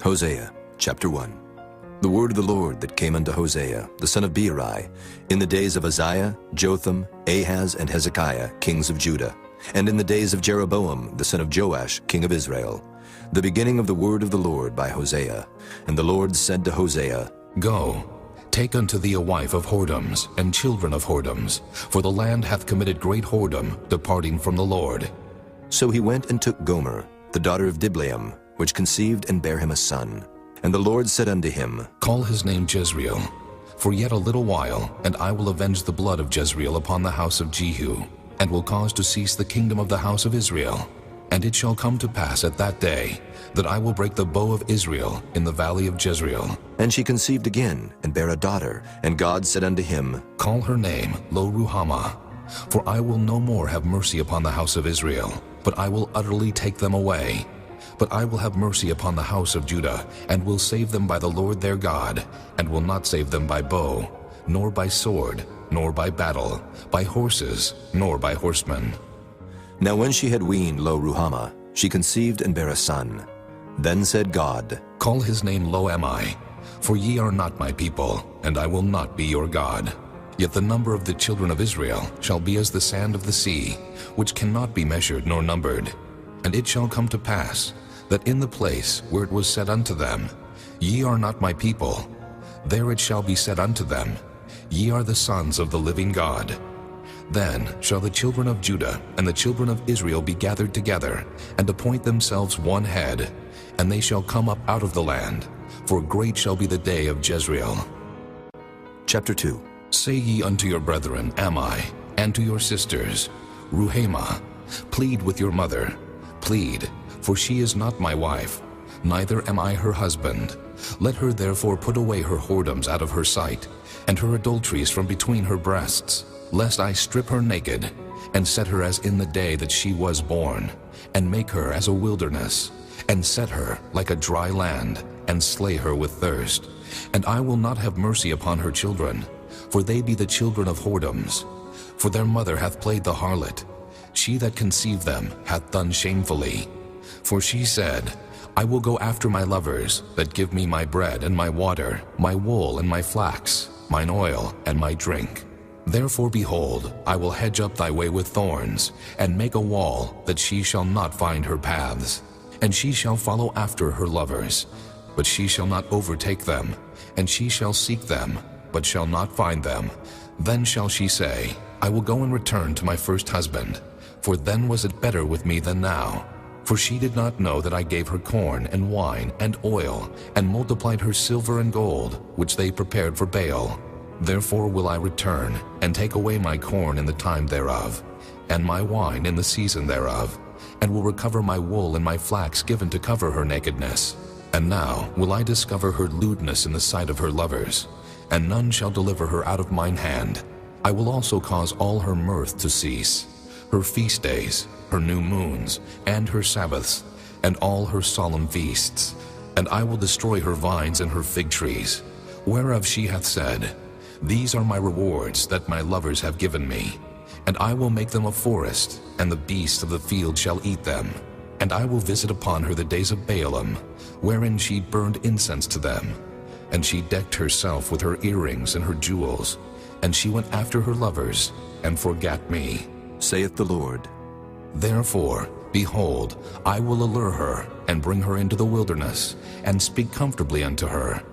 Hosea chapter 1. The word of the Lord that came unto Hosea, the son of Beeri, in the days of Uzziah, Jotham, Ahaz, and Hezekiah, kings of Judah, and in the days of Jeroboam, the son of Joash, king of Israel, the beginning of the word of the Lord by Hosea. And the Lord said to Hosea, Go, take unto thee a wife of whoredoms, and children of whoredoms, for the land hath committed great whoredom, departing from the Lord. So he went and took Gomer, the daughter of Diblaim, which conceived and bare him a son. And the Lord said unto him, Call his name Jezreel, for yet a little while, and I will avenge the blood of Jezreel upon the house of Jehu, and will cause to cease the kingdom of the house of Israel. And it shall come to pass at that day, that I will break the bow of Israel in the valley of Jezreel. And she conceived again, and bare a daughter. And God said unto him, Call her name Lo-Ruhamah, for I will no more have mercy upon the house of Israel, but I will utterly take them away. But I will have mercy upon the house of Judah, and will save them by the Lord their God, and will not save them by bow, nor by sword, nor by battle, by horses, nor by horsemen. Now when she had weaned Lo-Ruhamah, she conceived and bare a son. Then said God, Call his name Lo-Ammi, for ye are not my people, and I will not be your God. Yet the number of the children of Israel shall be as the sand of the sea, which cannot be measured nor numbered. And it shall come to pass, that in the place where it was said unto them, Ye are not my people, there it shall be said unto them, Ye are the sons of the living God. Then shall the children of Judah and the children of Israel be gathered together, and appoint themselves one head, and they shall come up out of the land, for great shall be the day of Jezreel. Chapter 2. Say ye unto your brethren Ammi, and to your sisters, Ruhamah, plead with your mother, plead, for she is not my wife, neither am I her husband. Let her therefore put away her whoredoms out of her sight, and her adulteries from between her breasts, lest I strip her naked, and set her as in the day that she was born, and make her as a wilderness, and set her like a dry land, and slay her with thirst. And I will not have mercy upon her children, for they be the children of whoredoms. For their mother hath played the harlot, she that conceived them hath done shamefully. For she said, I will go after my lovers, that give me my bread and my water, my wool and my flax, mine oil and my drink. Therefore, behold, I will hedge up thy way with thorns, and make a wall, that she shall not find her paths. And she shall follow after her lovers, but she shall not overtake them. And she shall seek them, but shall not find them. Then shall she say, I will go and return to my first husband, for then was it better with me than now. For she did not know that I gave her corn and wine and oil, and multiplied her silver and gold, which they prepared for Baal. Therefore will I return, and take away my corn in the time thereof, and my wine in the season thereof, and will recover my wool and my flax given to cover her nakedness. And now will I discover her lewdness in the sight of her lovers, and none shall deliver her out of mine hand. I will also cause all her mirth to cease, her feast days, her new moons, and her Sabbaths, and all her solemn feasts. And I will destroy her vines and her fig trees, whereof she hath said, These are my rewards that my lovers have given me. And I will make them a forest, and the beasts of the field shall eat them. And I will visit upon her the days of Baalim, wherein she burned incense to them. And she decked herself with her earrings and her jewels, and she went after her lovers, and forgat me, saith the Lord. Therefore, behold, I will allure her, and bring her into the wilderness, and speak comfortably unto her.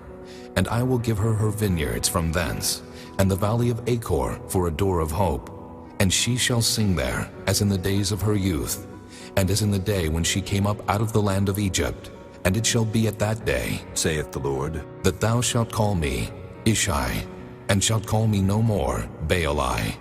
And I will give her her vineyards from thence, and the valley of Achor for a door of hope. And she shall sing there, as in the days of her youth, and as in the day when she came up out of the land of Egypt. And it shall be at that day, saith the Lord, that thou shalt call me Ishai, and shalt call me no more Baali.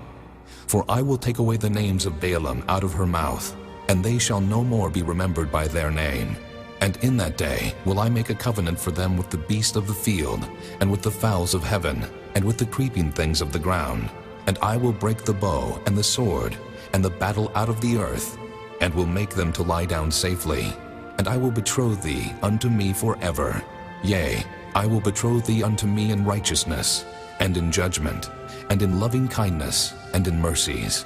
For I will take away the names of Baalim out of her mouth, and they shall no more be remembered by their name. And in that day will I make a covenant for them with the beast of the field, and with the fowls of heaven, and with the creeping things of the ground. And I will break the bow and the sword, and the battle out of the earth, and will make them to lie down safely. And I will betroth thee unto me forever. Yea, I will betroth thee unto me in righteousness, and in judgment, and in loving kindness, and in mercies.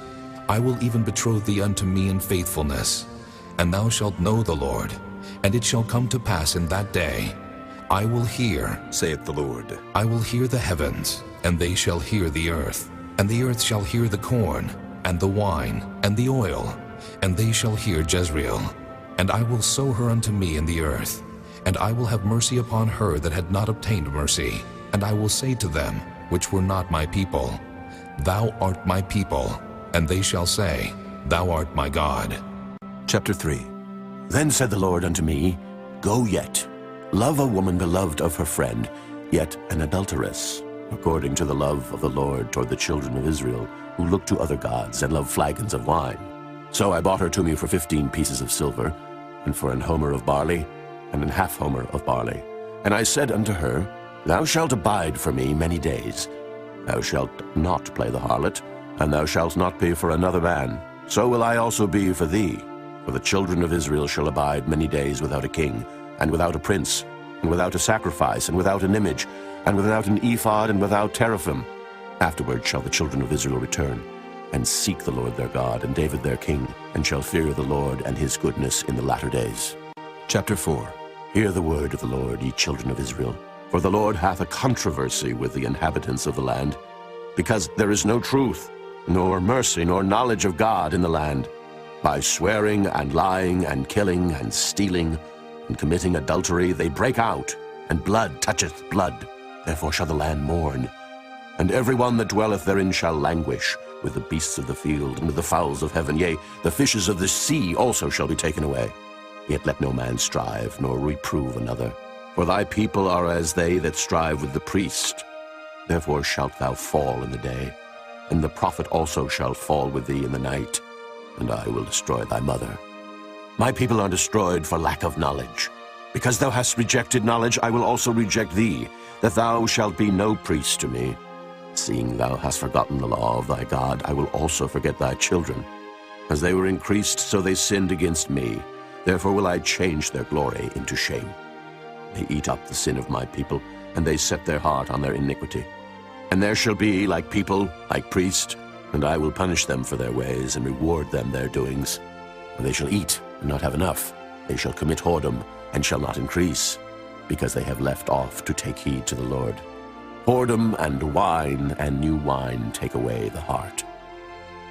I will even betroth thee unto me in faithfulness. And thou shalt know the Lord. And it shall come to pass in that day, I will hear, saith the Lord. I will hear the heavens, and they shall hear the earth. And the earth shall hear the corn, and the wine, and the oil, and they shall hear Jezreel. And I will sow her unto me in the earth, and I will have mercy upon her that had not obtained mercy. And I will say to them, which were not my people, Thou art my people. And they shall say, Thou art my God. Chapter 3. Then said the Lord unto me, Go yet, love a woman beloved of her friend, yet an adulteress, according to the love of the Lord toward the children of Israel, who look to other gods and love flagons of wine. So I bought her to me for 15 pieces of silver, and for an homer of barley, and an half homer of barley. And I said unto her, Thou shalt abide for me many days. Thou shalt not play the harlot, and thou shalt not be for another man. So will I also be for thee. For the children of Israel shall abide many days without a king, and without a prince, and without a sacrifice, and without an image, and without an ephod, and without teraphim. Afterward shall the children of Israel return, and seek the Lord their God, and David their king, and shall fear the Lord and his goodness in the latter days. Chapter 4. Hear the word of the Lord, ye children of Israel. For the Lord hath a controversy with the inhabitants of the land, because there is no truth, nor mercy, nor knowledge of God in the land. By swearing and lying and killing and stealing and committing adultery they break out, and blood toucheth blood. Therefore shall the land mourn, and every one that dwelleth therein shall languish, with the beasts of the field and with the fowls of heaven. Yea, the fishes of the sea also shall be taken away. Yet let no man strive, nor reprove another. For thy people are as they that strive with the priest. Therefore shalt thou fall in the day, and the prophet also shall fall with thee in the night, and I will destroy thy mother. My people are destroyed for lack of knowledge. Because thou hast rejected knowledge, I will also reject thee, that thou shalt be no priest to me. Seeing thou hast forgotten the law of thy God, I will also forget thy children. As they were increased, so they sinned against me. Therefore will I change their glory into shame. They eat up the sin of my people, and they set their heart on their iniquity. And there shall be like people, like priests, and I will punish them for their ways, and reward them their doings. For they shall eat, and not have enough. They shall commit whoredom, and shall not increase, because they have left off to take heed to the Lord. Whoredom and wine and new wine take away the heart.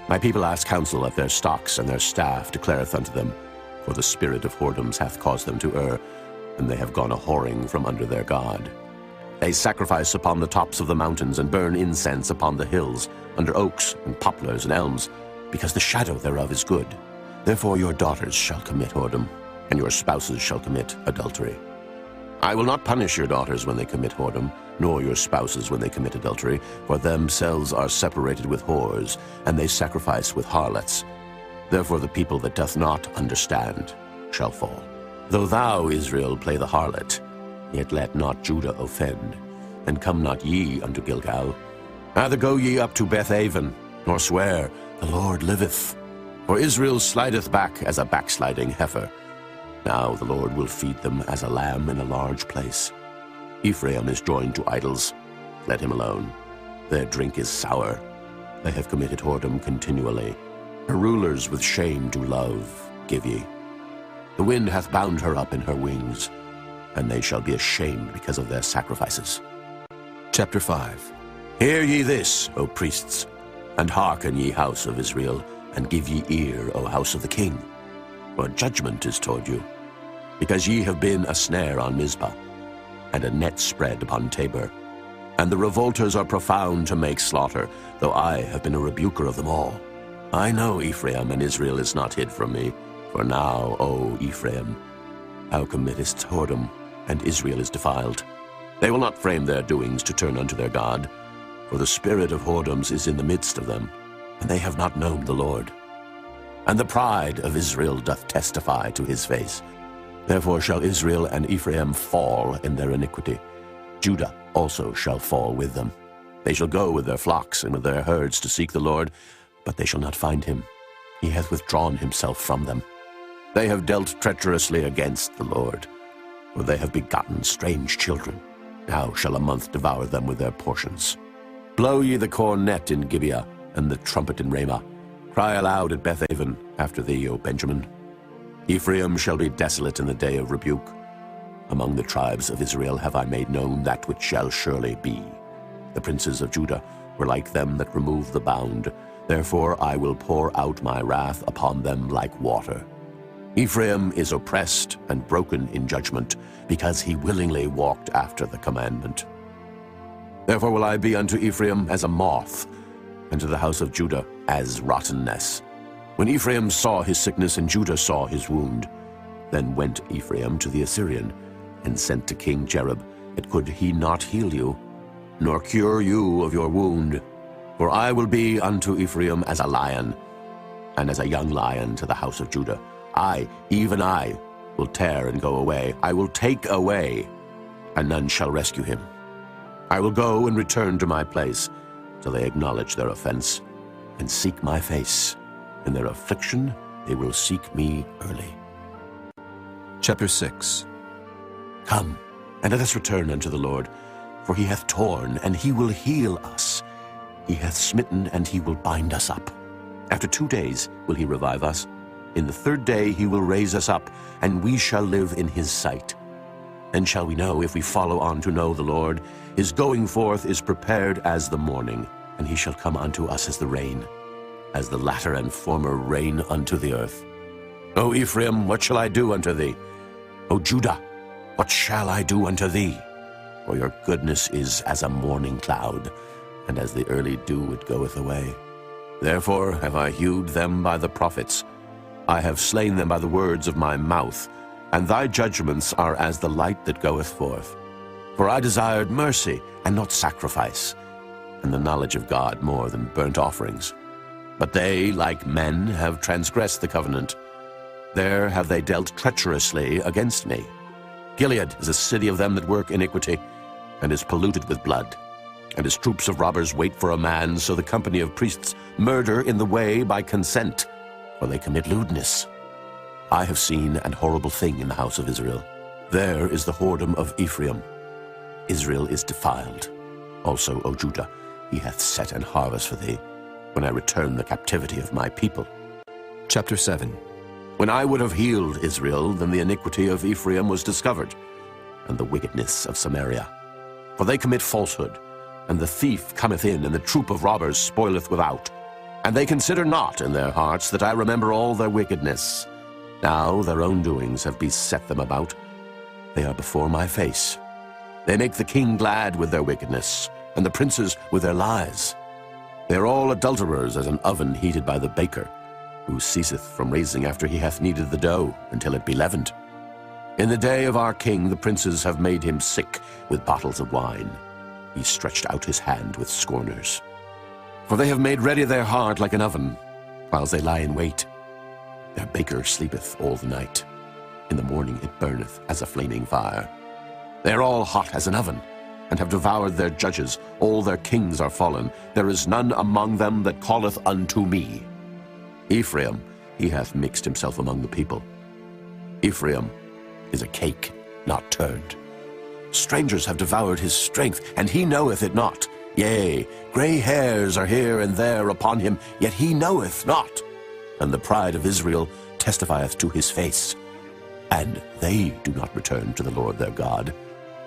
My people ask counsel of their stocks, and their staff declareth unto them, for the spirit of whoredoms hath caused them to err, and they have gone a whoring from under their God. They sacrifice upon the tops of the mountains, and burn incense upon the hills, under oaks and poplars and elms, because the shadow thereof is good. Therefore your daughters shall commit whoredom, and your spouses shall commit adultery. I will not punish your daughters when they commit whoredom, nor your spouses when they commit adultery, for themselves are separated with whores, and they sacrifice with harlots. Therefore the people that doth not understand shall fall. Though thou, Israel, play the harlot, yet let not Judah offend, and come not ye unto Gilgal. Neither go ye up to Bethaven, nor swear, The Lord liveth. For Israel slideth back as a backsliding heifer. Now the Lord will feed them as a lamb in a large place. Ephraim is joined to idols. Let him alone. Their drink is sour. They have committed whoredom continually. Her rulers with shame do love, give ye. The wind hath bound her up in her wings, and they shall be ashamed because of their sacrifices. Chapter 5. Hear ye this, O priests, and hearken, ye house of Israel, and give ye ear, O house of the king. For judgment is toward you, because ye have been a snare on Mizpah, and a net spread upon Tabor. And the revolters are profound to make slaughter, though I have been a rebuker of them all. I know Ephraim, and Israel is not hid from me. For now, O Ephraim, thou committest whoredom, and Israel is defiled. They will not frame their doings to turn unto their God, for the spirit of whoredoms is in the midst of them, and they have not known the Lord. And the pride of Israel doth testify to his face. Therefore shall Israel and Ephraim fall in their iniquity. Judah also shall fall with them. They shall go with their flocks and with their herds to seek the Lord, but they shall not find him. He hath withdrawn himself from them. They have dealt treacherously against the Lord, for they have begotten strange children. Now shall a month devour them with their portions. Blow ye the cornet in Gibeah, and the trumpet in Ramah. Cry aloud at Bethaven after thee, O Benjamin. Ephraim shall be desolate in the day of rebuke. Among the tribes of Israel have I made known that which shall surely be. The princes of Judah were like them that remove the bound. Therefore I will pour out my wrath upon them like water. Ephraim is oppressed and broken in judgment, because he willingly walked after the commandment. Therefore will I be unto Ephraim as a moth, and to the house of Judah as rottenness. When Ephraim saw his sickness and Judah saw his wound, then went Ephraim to the Assyrian, and sent to King Jareb, and could he not heal you, nor cure you of your wound? For I will be unto Ephraim as a lion, and as a young lion to the house of Judah. I, even I, will tear and go away. I will take away, and none shall rescue him. I will go and return to my place, till they acknowledge their offense, and seek my face. In their affliction they will seek me early. Chapter 6. Come, and let us return unto the Lord, for he hath torn, and he will heal us. He hath smitten, and he will bind us up. After 2 days will he revive us. In the 3rd day he will raise us up, and we shall live in his sight. Then shall we know, if we follow on to know the Lord. His going forth is prepared as the morning, and he shall come unto us as the rain, as the latter and former rain unto the earth. O Ephraim, what shall I do unto thee? O Judah, what shall I do unto thee? For your goodness is as a morning cloud, and as the early dew it goeth away. Therefore have I hewed them by the prophets. I have slain them by the words of my mouth, and thy judgments are as the light that goeth forth. For I desired mercy, and not sacrifice, and the knowledge of God more than burnt offerings. But they, like men, have transgressed the covenant. There have they dealt treacherously against me. Gilead is a city of them that work iniquity, and is polluted with blood. And his troops of robbers wait for a man, so the company of priests murder in the way by consent, for they commit lewdness. I have seen an horrible thing in the house of Israel. There is the whoredom of Ephraim. Israel is defiled. Also, O Judah, he hath set an harvest for thee, when I return the captivity of my people. Chapter 7. When I would have healed Israel, then the iniquity of Ephraim was discovered, and the wickedness of Samaria. For they commit falsehood, and the thief cometh in, and the troop of robbers spoileth without. And they consider not in their hearts that I remember all their wickedness. Now their own doings have beset them about. They are before my face. They make the king glad with their wickedness, and the princes with their lies. They are all adulterers as an oven heated by the baker, who ceaseth from raising after he hath kneaded the dough, until it be leavened. In the day of our king the princes have made him sick with bottles of wine. He stretched out his hand with scorners. For they have made ready their heart like an oven, whiles they lie in wait. Their baker sleepeth all the night. In the morning it burneth as a flaming fire. They are all hot as an oven, and have devoured their judges. All their kings are fallen. There is none among them that calleth unto me. Ephraim, he hath mixed himself among the people. Ephraim is a cake not turned. Strangers have devoured his strength, and he knoweth it not. Yea, gray hairs are here and there upon him, yet he knoweth not. And the pride of Israel testifieth to his face. And they do not return to the Lord their God,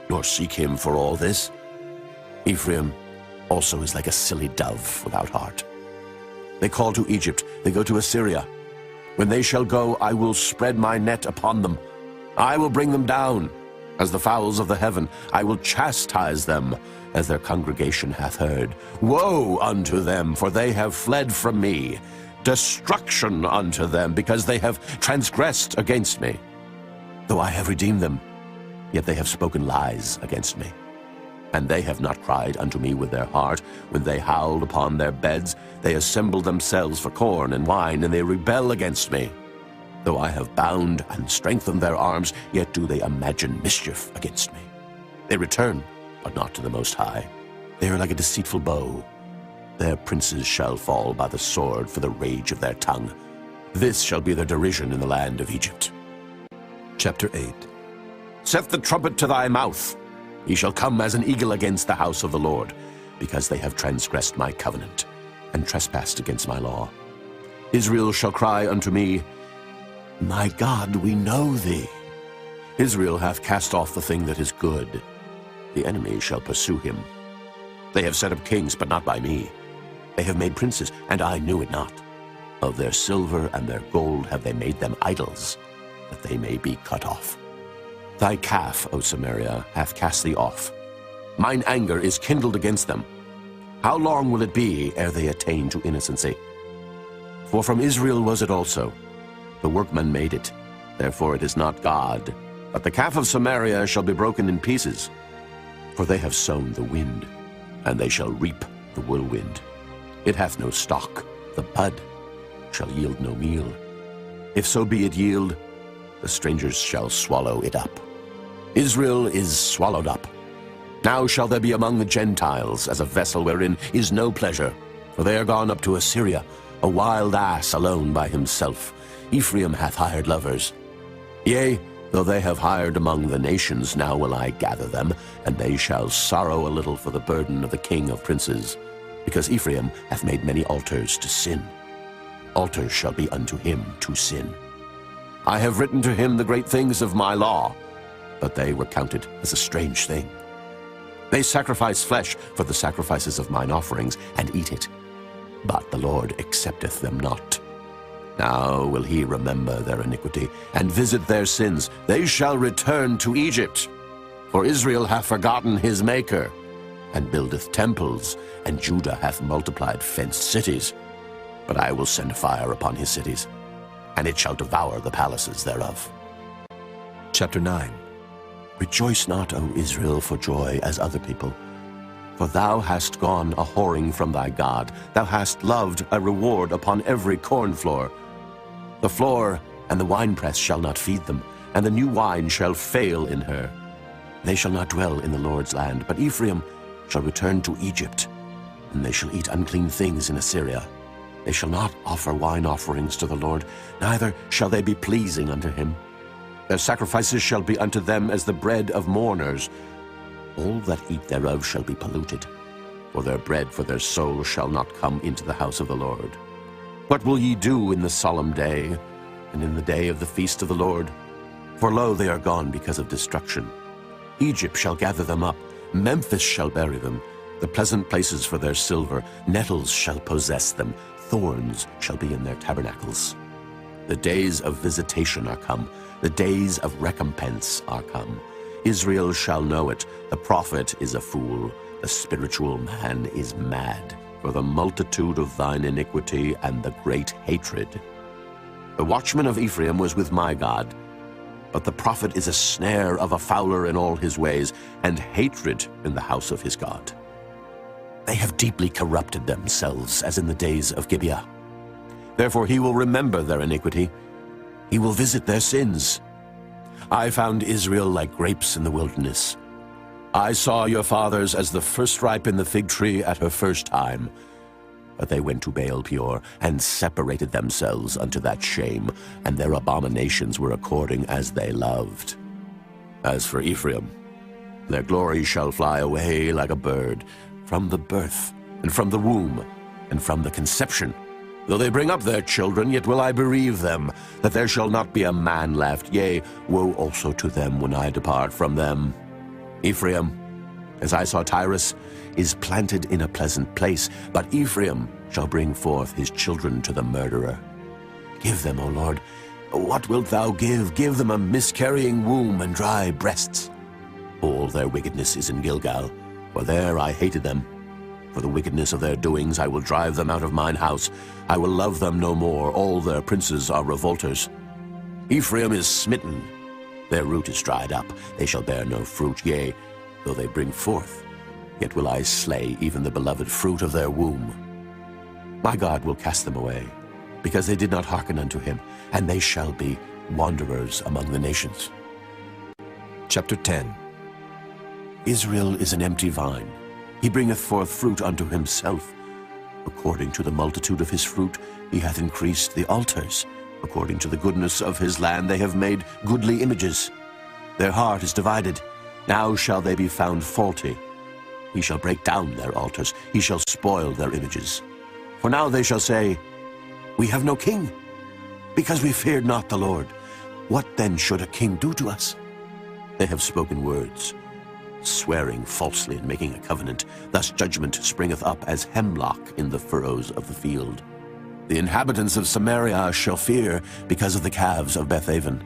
nor seek him for all this. Ephraim also is like a silly dove without heart. They call to Egypt, they go to Assyria. When they shall go, I will spread my net upon them. I will bring them down as the fowls of the heaven. I will chastise them as their congregation hath heard. Woe unto them, for they have fled from me. Destruction unto them, because they have transgressed against me. Though I have redeemed them, yet they have spoken lies against me. And they have not cried unto me with their heart. When they howled upon their beds, they assembled themselves for corn and wine, and they rebel against me. Though I have bound and strengthened their arms, yet do they imagine mischief against me. They return, but not to the Most High. They are like a deceitful bow. Their princes shall fall by the sword for the rage of their tongue. This shall be their derision in the land of Egypt. Chapter 8. Set the trumpet to thy mouth. He shall come as an eagle against the house of the Lord, because they have transgressed my covenant, and trespassed against my law. Israel shall cry unto me, My God, we know thee. Israel hath cast off the thing that is good. The enemy shall pursue him. They have set up kings, but not by me. They have made princes, and I knew it not. Of their silver and their gold have they made them idols, that they may be cut off. Thy calf, O Samaria, hath cast thee off. Mine anger is kindled against them. How long will it be ere they attain to innocency? For from Israel was it also. The workman made it, therefore it is not God. But the calf of Samaria shall be broken in pieces. For they have sown the wind, and they shall reap the whirlwind. It hath no stalk, the bud shall yield no meal. If so be it yield, the strangers shall swallow it up. Israel is swallowed up. Now shall there be among the Gentiles as a vessel wherein is no pleasure. For they are gone up to Assyria, a wild ass alone by himself. Ephraim hath hired lovers. Yea, though they have hired among the nations, now will I gather them, and they shall sorrow a little for the burden of the king of princes. Because Ephraim hath made many altars to sin. Altars shall be unto him to sin. I have written to him the great things of my law, but they were counted as a strange thing. They sacrifice flesh for the sacrifices of mine offerings, and eat it. But the Lord accepteth them not. Now will he remember their iniquity, and visit their sins. They shall return to Egypt. For Israel hath forgotten his Maker, and buildeth temples, and Judah hath multiplied fenced cities. But I will send fire upon his cities, and it shall devour the palaces thereof. Chapter 9. Rejoice not, O Israel, for joy as other people. For thou hast gone a whoring from thy God. Thou hast loved a reward upon every corn floor. The floor and the winepress shall not feed them, and the new wine shall fail in her. They shall not dwell in the Lord's land, but Ephraim shall return to Egypt, and they shall eat unclean things in Assyria. They shall not offer wine offerings to the Lord, neither shall they be pleasing unto him. Their sacrifices shall be unto them as the bread of mourners. All that eat thereof shall be polluted, for their bread for their soul shall not come into the house of the Lord. What will ye do in the solemn day, and in the day of the feast of the Lord? For lo, they are gone because of destruction. Egypt shall gather them up, Memphis shall bury them, the pleasant places for their silver. Nettles shall possess them, thorns shall be in their tabernacles. The days of visitation are come, the days of recompense are come. Israel shall know it, the prophet is a fool, the spiritual man is mad, for the multitude of thine iniquity and the great hatred. The watchman of Ephraim was with my God, but the prophet is a snare of a fowler in all his ways, and hatred in the house of his God. They have deeply corrupted themselves, as in the days of Gibeah. Therefore he will remember their iniquity. He will visit their sins. I found Israel like grapes in the wilderness. I saw your fathers as the first ripe in the fig tree at her first time. But they went to Baal Peor, and separated themselves unto that shame, and their abominations were according as they loved. As for Ephraim, their glory shall fly away like a bird, from the birth, and from the womb, and from the conception. Though they bring up their children, yet will I bereave them, that there shall not be a man left. Yea, woe also to them when I depart from them. Ephraim, as I saw Tyrus, is planted in a pleasant place, but Ephraim shall bring forth his children to the murderer. Give them, O Lord, what wilt thou give? Give them a miscarrying womb and dry breasts. All their wickedness is in Gilgal, for there I hated them. For the wickedness of their doings I will drive them out of mine house. I will love them no more. All their princes are revolters. Ephraim is smitten. Their root is dried up. They shall bear no fruit. Yea, though they bring forth, yet will I slay even the beloved fruit of their womb. My God will cast them away, because they did not hearken unto him, and they shall be wanderers among the nations. Chapter 10. Israel is an empty vine. He bringeth forth fruit unto himself. According to the multitude of his fruit he hath increased the altars. According to the goodness of his land they have made goodly images. Their heart is divided. Now shall they be found faulty. He shall break down their altars. He shall spoil their images. For now they shall say, We have no king, because we feared not the Lord. What then should a king do to us? They have spoken words, swearing falsely and making a covenant. Thus judgment springeth up as hemlock in the furrows of the field. The inhabitants of Samaria shall fear because of the calves of Bethaven.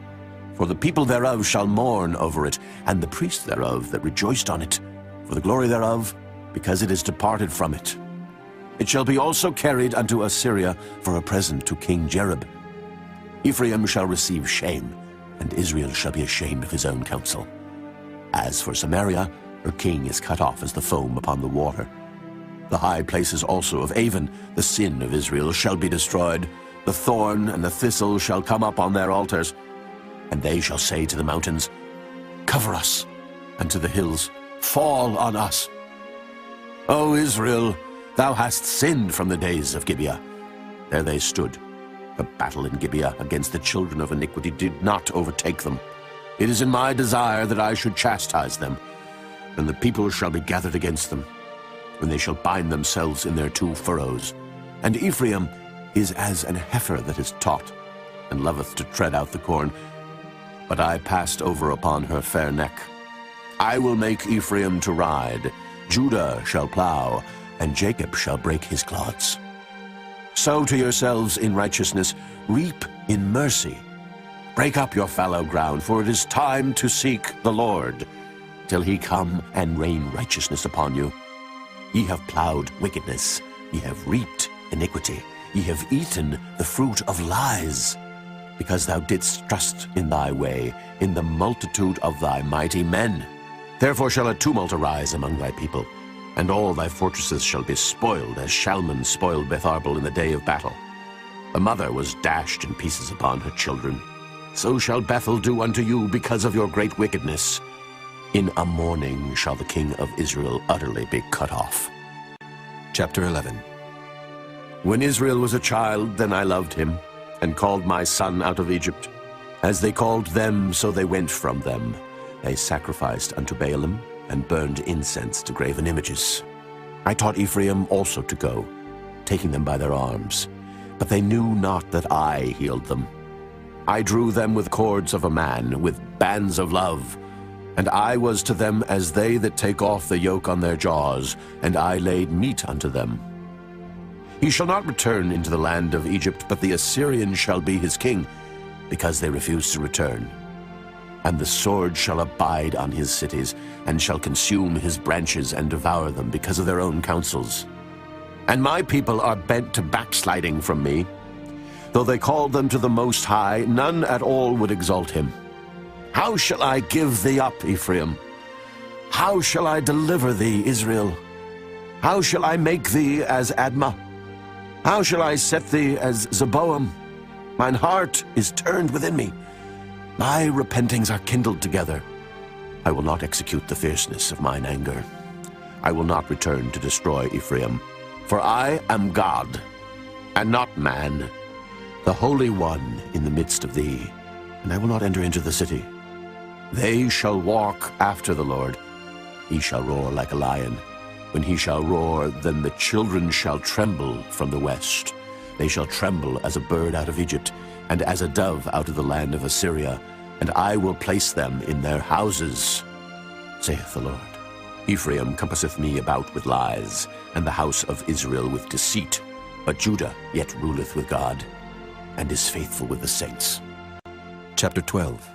For the people thereof shall mourn over it, and the priests thereof that rejoiced on it, for the glory thereof, because it is departed from it. It shall be also carried unto Assyria for a present to King Jerub. Ephraim shall receive shame, and Israel shall be ashamed of his own counsel. As for Samaria, her king is cut off as the foam upon the water. The high places also of Avon, the sin of Israel, shall be destroyed. The thorn and the thistle shall come up on their altars. And they shall say to the mountains, Cover us, and to the hills, Fall on us. O Israel, thou hast sinned from the days of Gibeah. There they stood. The battle in Gibeah against the children of iniquity did not overtake them. It is in my desire that I should chastise them, and the people shall be gathered against them, when they shall bind themselves in their two furrows. And Ephraim is as an heifer that is taught, and loveth to tread out the corn. But I passed over upon her fair neck. I will make Ephraim to ride, Judah shall plow, and Jacob shall break his clods. Sow to yourselves in righteousness, reap in mercy. Break up your fallow ground, for it is time to seek the Lord, till he come and rain righteousness upon you. Ye have plowed wickedness, ye have reaped iniquity, ye have eaten the fruit of lies, because thou didst trust in thy way, in the multitude of thy mighty men. Therefore shall a tumult arise among thy people, and all thy fortresses shall be spoiled, as Shalman spoiled Beth-arbel in the day of battle. The mother was dashed in pieces upon her children. So shall Bethel do unto you because of your great wickedness. In a morning shall the king of Israel utterly be cut off. Chapter 11. When Israel was a child, then I loved him, and called my son out of Egypt. As they called them, so they went from them. They sacrificed unto Baalim, and burned incense to graven images. I taught Ephraim also to go, taking them by their arms. But they knew not that I healed them. I drew them with cords of a man, with bands of love. And I was to them as they that take off the yoke on their jaws, and I laid meat unto them. He shall not return into the land of Egypt, but the Assyrian shall be his king, because they refuse to return. And the sword shall abide on his cities, and shall consume his branches and devour them because of their own counsels. And my people are bent to backsliding from me. Though they called them to the Most High, none at all would exalt him. How shall I give thee up, Ephraim? How shall I deliver thee, Israel? How shall I make thee as Admah? How shall I set thee as Zeboam? Mine heart is turned within me. My repentings are kindled together. I will not execute the fierceness of mine anger. I will not return to destroy Ephraim. For I am God, and not man, the Holy One in the midst of thee, and I will not enter into the city. They shall walk after the Lord. He shall roar like a lion. When he shall roar, then the children shall tremble from the west. They shall tremble as a bird out of Egypt, and as a dove out of the land of Assyria, and I will place them in their houses, saith the Lord. Ephraim compasseth me about with lies, and the house of Israel with deceit. But Judah yet ruleth with God, and is faithful with the saints. Chapter 12.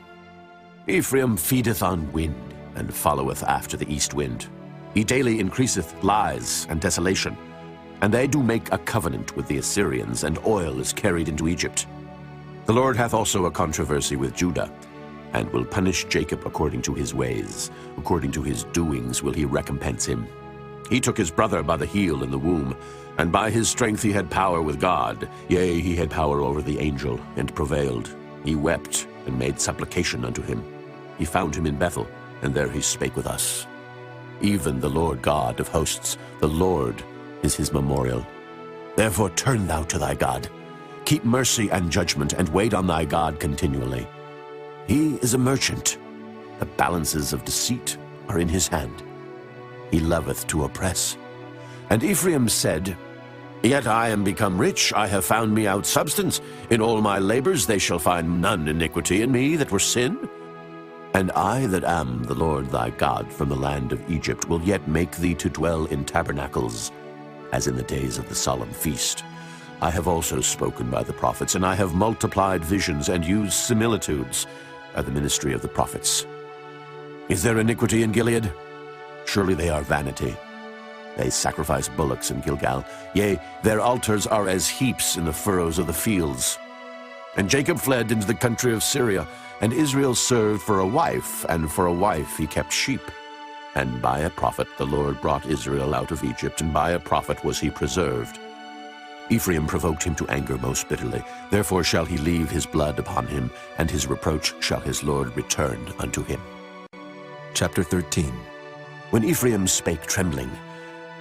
Ephraim feedeth on wind, and followeth after the east wind. He daily increaseth lies and desolation. And they do make a covenant with the Assyrians, and oil is carried into Egypt. The Lord hath also a controversy with Judah, and will punish Jacob according to his ways. According to his doings will he recompense him. He took his brother by the heel in the womb, and by his strength he had power with God. Yea, he had power over the angel, and prevailed. He wept, and made supplication unto him. He found him in Bethel, and there he spake with us. Even the Lord God of hosts, the Lord, is his memorial. Therefore turn thou to thy God. Keep mercy and judgment, and wait on thy God continually. He is a merchant. The balances of deceit are in his hand. He loveth to oppress. And Ephraim said, Yet I am become rich, I have found me out substance. In all my labors they shall find none iniquity in me that were sin. And I that am the Lord thy God from the land of Egypt will yet make thee to dwell in tabernacles, as in the days of the solemn feast. I have also spoken by the prophets, and I have multiplied visions and used similitudes by the ministry of the prophets. Is there iniquity in Gilead? Surely they are vanity. They sacrifice bullocks in Gilgal. Yea, their altars are as heaps in the furrows of the fields. And Jacob fled into the country of Syria, and Israel served for a wife, and for a wife he kept sheep. And by a prophet the Lord brought Israel out of Egypt, and by a prophet was he preserved. Ephraim provoked him to anger most bitterly. Therefore shall he leave his blood upon him, and his reproach shall his Lord return unto him. Chapter 13. When Ephraim spake trembling,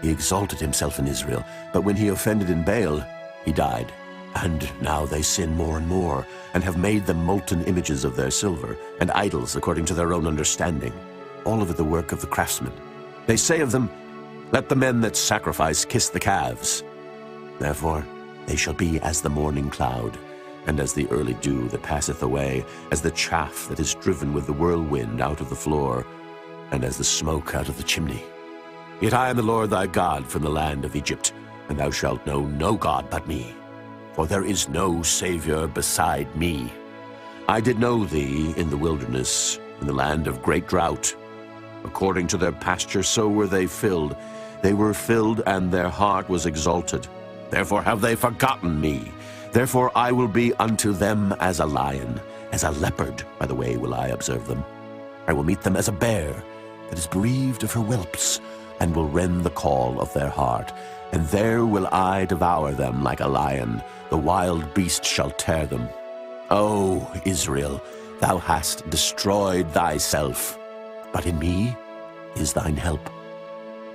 he exalted himself in Israel, but when he offended in Baal, he died. And now they sin more and more, and have made them molten images of their silver, and idols according to their own understanding, all of it the work of the craftsmen. They say of them, Let the men that sacrifice kiss the calves. Therefore they shall be as the morning cloud, and as the early dew that passeth away, as the chaff that is driven with the whirlwind out of the floor, and as the smoke out of the chimney. Yet I am the Lord thy God from the land of Egypt, and thou shalt know no God but me. For there is no Savior beside me. I did know thee in the wilderness, in the land of great drought. According to their pasture so were they filled. They were filled, and their heart was exalted. Therefore have they forgotten me. Therefore I will be unto them as a lion, as a leopard, by the way will I observe them. I will meet them as a bear that is bereaved of her whelps, and will rend the call of their heart. And there will I devour them like a lion. The wild beast shall tear them. O Israel, thou hast destroyed thyself, but in me is thine help.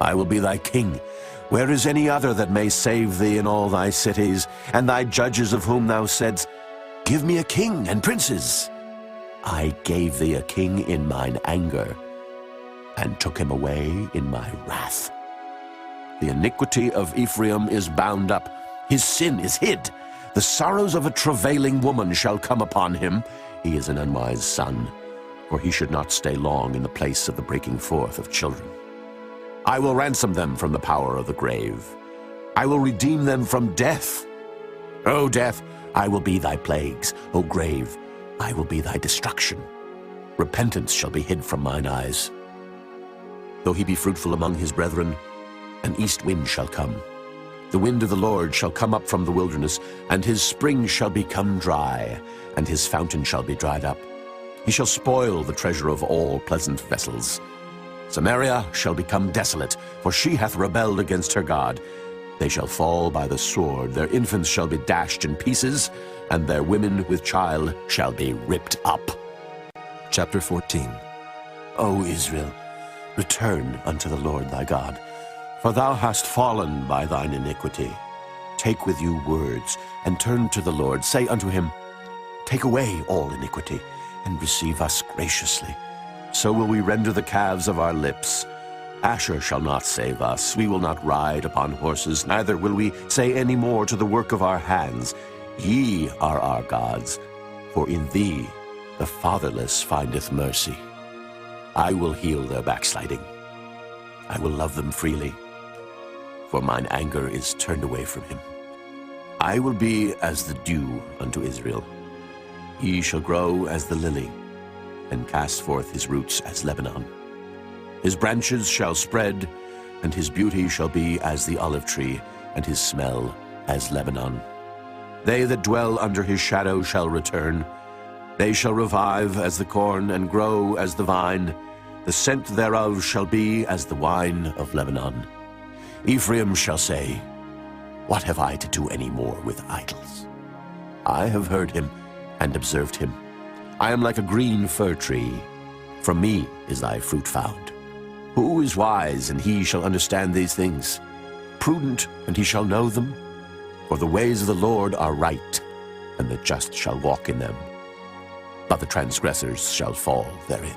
I will be thy king. Where is any other that may save thee in all thy cities, and thy judges of whom thou saidst, Give me a king and princes? I gave thee a king in mine anger, and took him away in my wrath. The iniquity of Ephraim is bound up, his sin is hid. The sorrows of a travailing woman shall come upon him. He is an unwise son, for he should not stay long in the place of the breaking forth of children. I will ransom them from the power of the grave. I will redeem them from death. O death, I will be thy plagues. O grave, I will be thy destruction. Repentance shall be hid from mine eyes. Though he be fruitful among his brethren, an east wind shall come. The wind of the Lord shall come up from the wilderness, and his spring shall become dry, and his fountain shall be dried up. He shall spoil the treasure of all pleasant vessels. Samaria shall become desolate, for she hath rebelled against her God. They shall fall by the sword, their infants shall be dashed in pieces, and their women with child shall be ripped up. Chapter 14. O Israel, return unto the Lord thy God, for thou hast fallen by thine iniquity. Take with you words, and turn to the Lord. Say unto him, Take away all iniquity, and receive us graciously. So will we render the calves of our lips. Asher shall not save us. We will not ride upon horses, neither will we say any more to the work of our hands, Ye are our gods, for in thee the fatherless findeth mercy. I will heal their backsliding. I will love them freely, for mine anger is turned away from him. I will be as the dew unto Israel. He shall grow as the lily, and cast forth his roots as Lebanon. His branches shall spread, and his beauty shall be as the olive tree, and his smell as Lebanon. They that dwell under his shadow shall return. They shall revive as the corn, and grow as the vine. The scent thereof shall be as the wine of Lebanon. Ephraim shall say, What have I to do any more with idols? I have heard him and observed him. I am like a green fir tree. From me is thy fruit found. Who is wise, and he shall understand these things? Prudent, and he shall know them? For the ways of the Lord are right, and the just shall walk in them, but the transgressors shall fall therein.